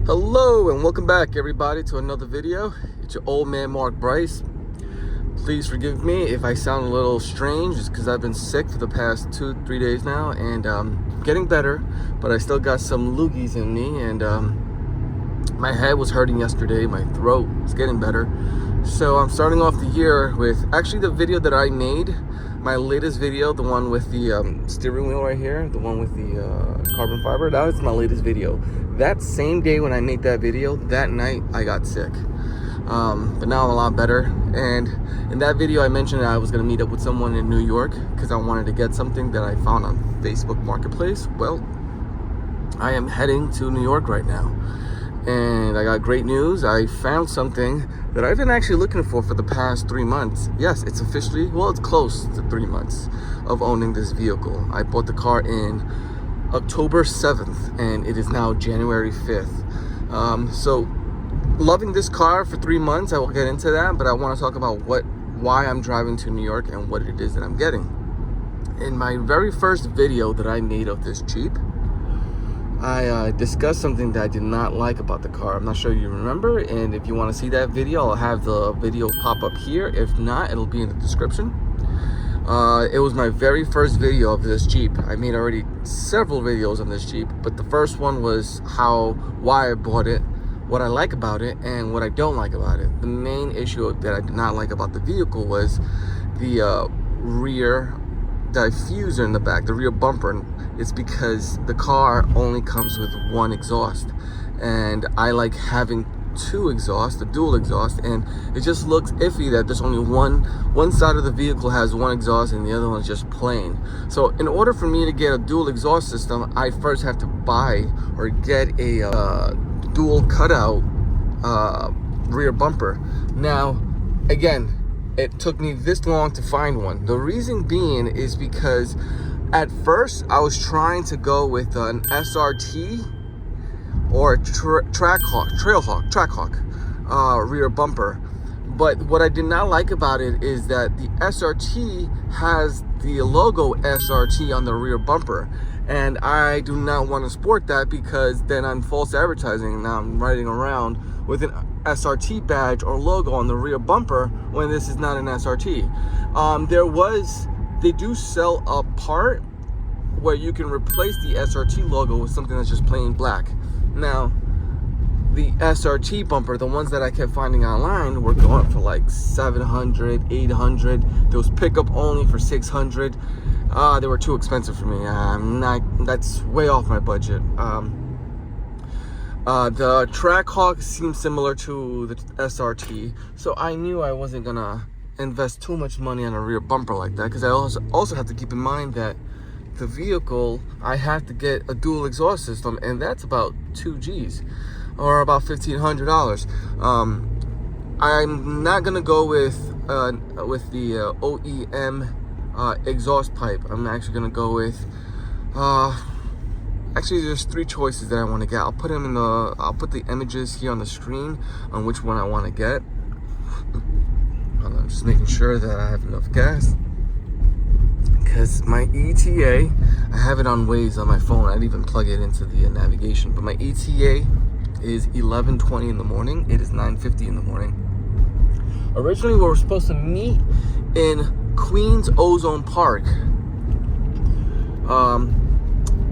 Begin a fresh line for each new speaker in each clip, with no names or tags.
Hello and welcome back everybody to another video. It's your old man Mark Bryce. Please forgive me if I sound a little strange. It's because I've been sick for the past 2-3 days now and getting better, but I still got some loogies in me, and my head was hurting yesterday, my throat is getting better. So I'm starting off the year with actually the video that I made, my latest video, the one with the steering wheel right here, the one with the carbon fiber. That was my latest video. That same day when I made that video, that night I got sick. But now I'm a lot better. And in that video I mentioned that I was gonna meet up with someone in New York because I wanted to get something that I found on Facebook Marketplace. Well, I am heading to New York right now. And I got great news. I found something that I've been actually looking for the past 3 months. Yes, it's officially, well, it's close to 3 months of owning this vehicle. I bought the car in October 7th and it is now January 5th. So loving this car for 3 months. I will get into that, but I want to talk about why I'm driving to New York and what it is that I'm getting. In my very first video that I made of this Jeep, I discussed something that I did not like about the car. I'm not sure you remember, and if you want to see that video, I'll have the video pop up here. If not, it'll be in the description. It was my very first video of this Jeep. I made already several videos on this Jeep, but the first one was why I bought it, what I like about it, and what I don't like about it. The main issue that I did not like about the vehicle was the rear diffuser in the back, the rear bumper. It's because the car only comes with one exhaust, and I like having two exhausts, the dual exhaust, and it just looks iffy that there's only one side of the vehicle has one exhaust and the other one is just plain. So in order for me to get a dual exhaust system, I first have to buy or get a dual cutout rear bumper. Now again, it took me this long to find one. The reason being is because at first I was trying to go with an SRT or a Trackhawk rear bumper. But what I did not like about it is that the SRT has the logo SRT on the rear bumper. And I do not want to sport that because then I'm false advertising. Now I'm riding around with an SRT badge or logo on the rear bumper when this is not an SRT. They do sell a part where you can replace the SRT logo with something that's just plain black. Now, the SRT bumper, the ones that I kept finding online, were going for like 700, 800. There was pickup only for 600. They were too expensive for me. That's way off my budget. The Trackhawk seemed similar to the SRT, so I knew I wasn't gonna invest too much money on a rear bumper like that, because I also have to keep in mind that the vehicle, I have to get a dual exhaust system, and that's about 2 G's or about $1,500. I'm not gonna go with the OEM exhaust pipe. I'm actually gonna go with actually there's 3 choices that I want to get. I'll put the images here on the screen on which one I want to get. I'm just making sure that I have enough gas, because my ETA, I have it on Waze on my phone. I didn't even plug it into the navigation, but my ETA is 11:20 in the morning. It is 9:50 in the morning. Originally we were supposed to meet in Queens Ozone Park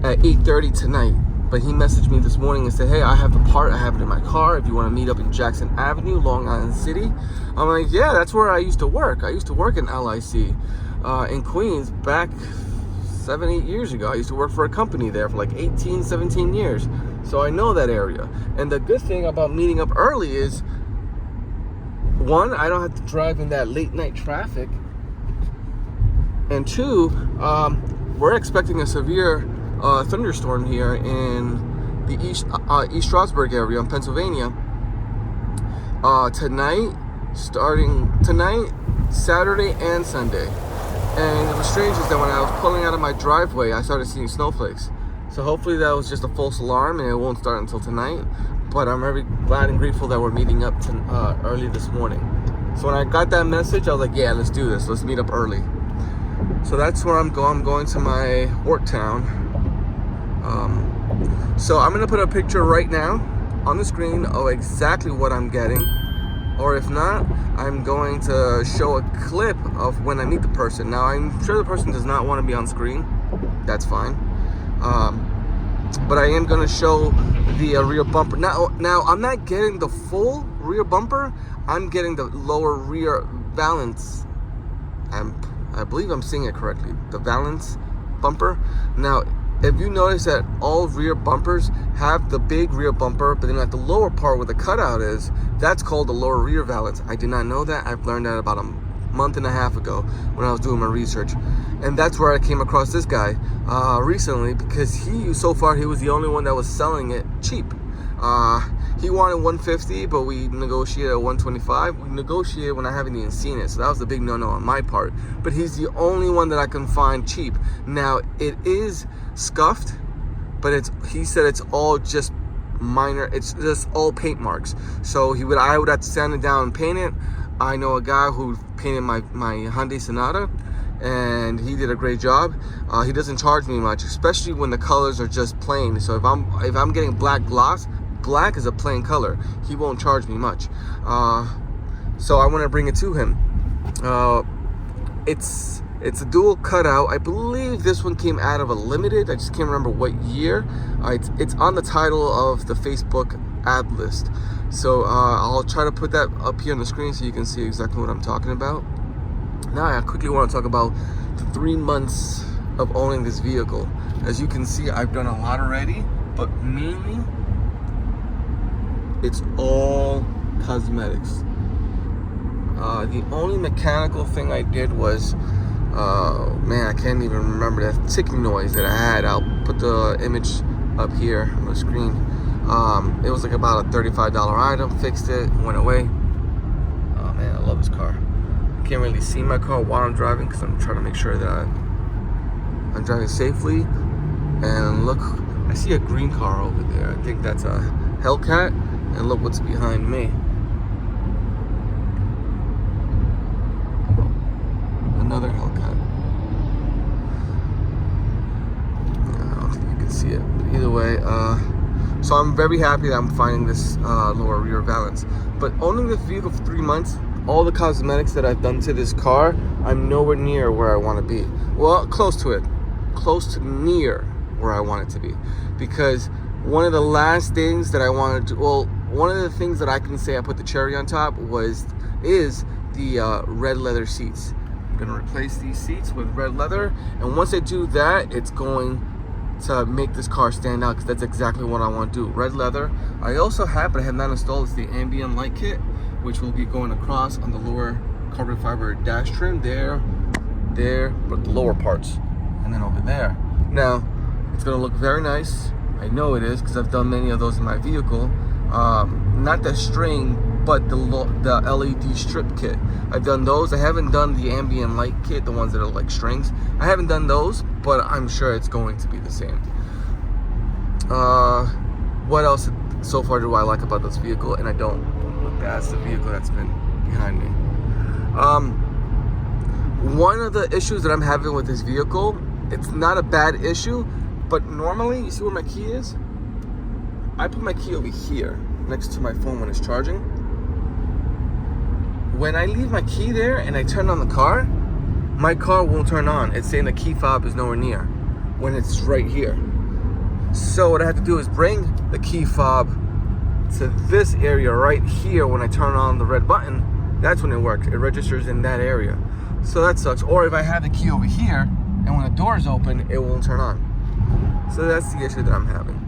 at 8:30 tonight, but he messaged me this morning and said, hey, I have the part, I have it in my car, if you want to meet up in Jackson Avenue, Long Island City. I'm like, yeah, that's where I used to work. I used to work in LIC in Queens back 7-8 years ago. I used to work for a company there for like 18-17 years, so I know that area. And the good thing about meeting up early is, one, I don't have to drive in that late night traffic, and two, we're expecting a severe thunderstorm here in the East Stroudsburg area in Pennsylvania tonight, Saturday and Sunday. And it was strange is that when I was pulling out of my driveway, I started seeing snowflakes. So hopefully that was just a false alarm and it won't start until tonight. But I'm very glad and grateful that we're meeting up early this morning. So when I got that message, I was like, yeah, let's do this. Let's meet up early. So that's where I'm going. I'm going to my work town. So I'm gonna put a picture right now on the screen of exactly what I'm getting, or if not, I'm going to show a clip of when I meet the person. Now, I'm sure the person does not want to be on screen. That's fine. But I am going to show the rear bumper. Now, I'm not getting the full rear bumper. I'm getting the lower rear valance. I believe I'm saying it correctly. The valance bumper. Now, if you notice that all rear bumpers have the big rear bumper, but then at the lower part where the cutout is, that's called the lower rear valance. I did not know that. I've learned that about a month and a half ago when I was doing my research. And that's where I came across this guy recently, because he was the only one that was selling it cheap. He wanted 150, but we negotiated at 125. We negotiated when I haven't even seen it, so that was a big no-no on my part. But he's the only one that I can find cheap. Now, it is scuffed, but he said it's all just minor. It's just all paint marks. So I would have to sand it down and paint it. I know a guy who painted my Hyundai Sonata, and he did a great job. He doesn't charge me much, especially when the colors are just plain. So if I'm getting black gloss, black is a plain color, he won't charge me much. So I want to bring it to him. It's a dual cutout. I believe this one came out of a limited. I just can't remember what year. It's on the title of the Facebook ad list. So I'll try to put that up here on the screen so you can see exactly what I'm talking about. Now I quickly want to talk about the 3 months of owning this vehicle. As you can see, I've done a lot already, but mainly it's all cosmetics. The only mechanical thing I did was, man, I can't even remember that ticking noise that I had. I'll put the image up here on the screen. It was like about a $35 item. Fixed it, went away. Oh man, I love this car. I can't really see my car while I'm driving because I'm trying to make sure that I'm driving safely. And look, I see a green car over there. I think that's a Hellcat. And look what's behind me. Another Hellcat. I don't think you can see it. But either way, so I'm very happy that I'm finding this lower rear valance. But owning this vehicle for 3 months, all the cosmetics that I've done to this car, I'm nowhere near where I want to be. Well, close to it. Close to near where I want it to be. Because one of the last things that I wanted to, one of the things that I can say I put the cherry on top is the red leather seats. I'm gonna replace these seats with red leather, and once I do that, it's going to make this car stand out, because that's exactly what I want to do. Red leather. I also have, but I have not installed, is the ambient light kit, which will be going across on the lower carbon fiber dash trim there, but the lower parts, and then over there. Now, it's gonna look very nice. I know it is, because I've done many of those in my vehicle. Not the string, but the LED strip kit. I've done those. I haven't done the ambient light kit, the ones that are like strings. I haven't done those, but I'm sure it's going to be the same. What else so far do I like about this vehicle? And I don't look, that's the vehicle that's been behind me. One of the issues that I'm having with this vehicle, it's not a bad issue, but normally, you see where my key is? I put my key over here next to my phone when it's charging. When I leave my key there and I turn on the car, my car won't turn on. It's saying the key fob is nowhere near when it's right here. So what I have to do is bring the key fob to this area right here. When I turn on the red button, that's when it works. It registers in that area. So that sucks. Or if I have the key over here and when the door is open, it won't turn on. So that's the issue that I'm having.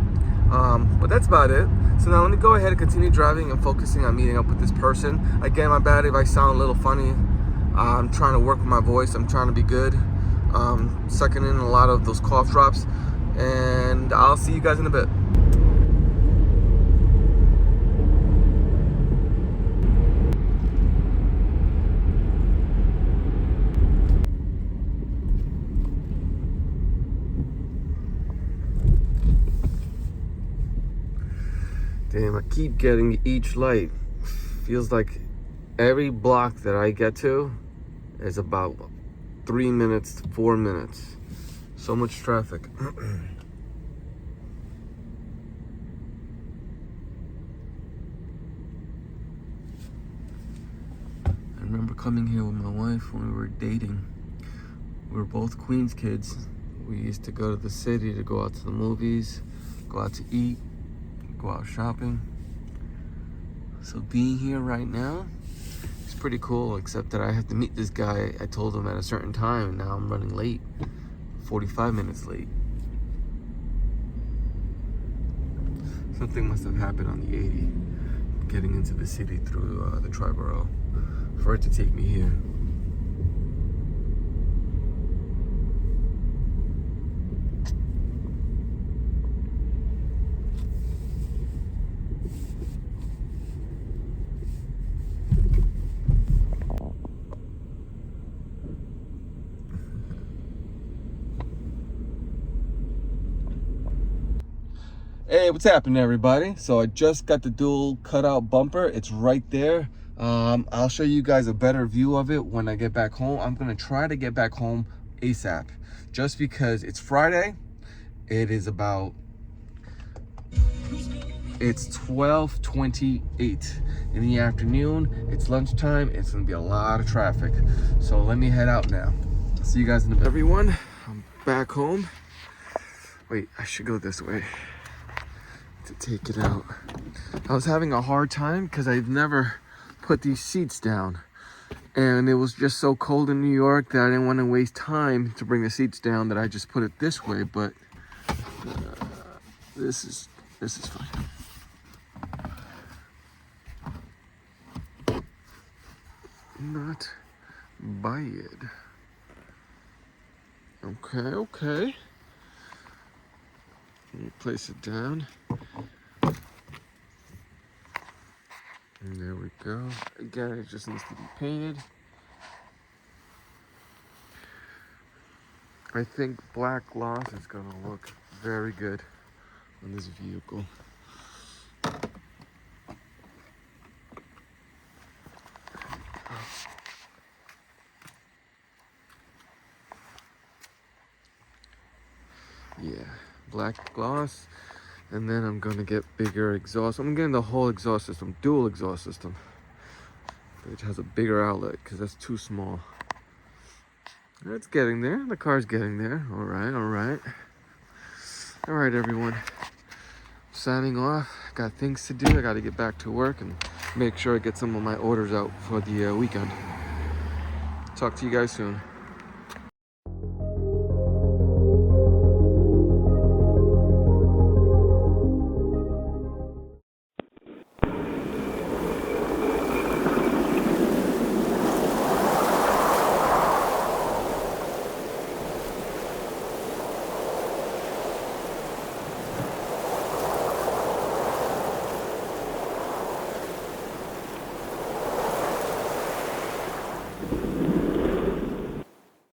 But that's about it. So now let me go ahead and continue driving and focusing on meeting up with this person. Again, my bad if I sound a little funny. I'm trying to work with my voice. I'm trying to be good. Sucking in a lot of those cough drops. And I'll see you guys in a bit. Damn, I keep getting each light. Feels like every block that I get to is about 3 minutes to 4 minutes. So much traffic. coming here with my wife when we were dating. We were both Queens kids. We used to go to the city to go out to the movies, go out to eat, go out shopping. So being here right now is pretty cool, except that I have to meet this guy. I told him at a certain time, and now I'm running late, 45 minutes late. Something must have happened on the 80, getting into the city through the Triborough, for it to take me here. Hey, what's happening, everybody? So I just got the dual cutout bumper. It's right there. I'll show you guys a better view of it when I get back home. I'm gonna try to get back home ASAP, just because it's Friday. It is about, it's 12:28 in the afternoon. It's lunchtime. It's gonna be a lot of traffic. So let me head out now. See you guys in a bit. Everyone, I'm back home. Wait, I should go this way to take it out. I was having a hard time because I've never put these seats down, and it was just so cold in New York that I didn't want to waste time to bring the seats down, that I just put it this way. But this is fine. Not bad. Okay. Let me place it down. And there we go. Again, it just needs to be painted. I think black gloss is gonna look very good on this vehicle. Yeah, black gloss. And then I'm gonna get bigger exhaust. I'm getting the whole exhaust system, dual exhaust system, which has a bigger outlet because that's too small. It's getting there. The car's getting there. All right, everyone. Signing off. Got things to do. I got to get back to work and make sure I get some of my orders out for the weekend. Talk to you guys soon.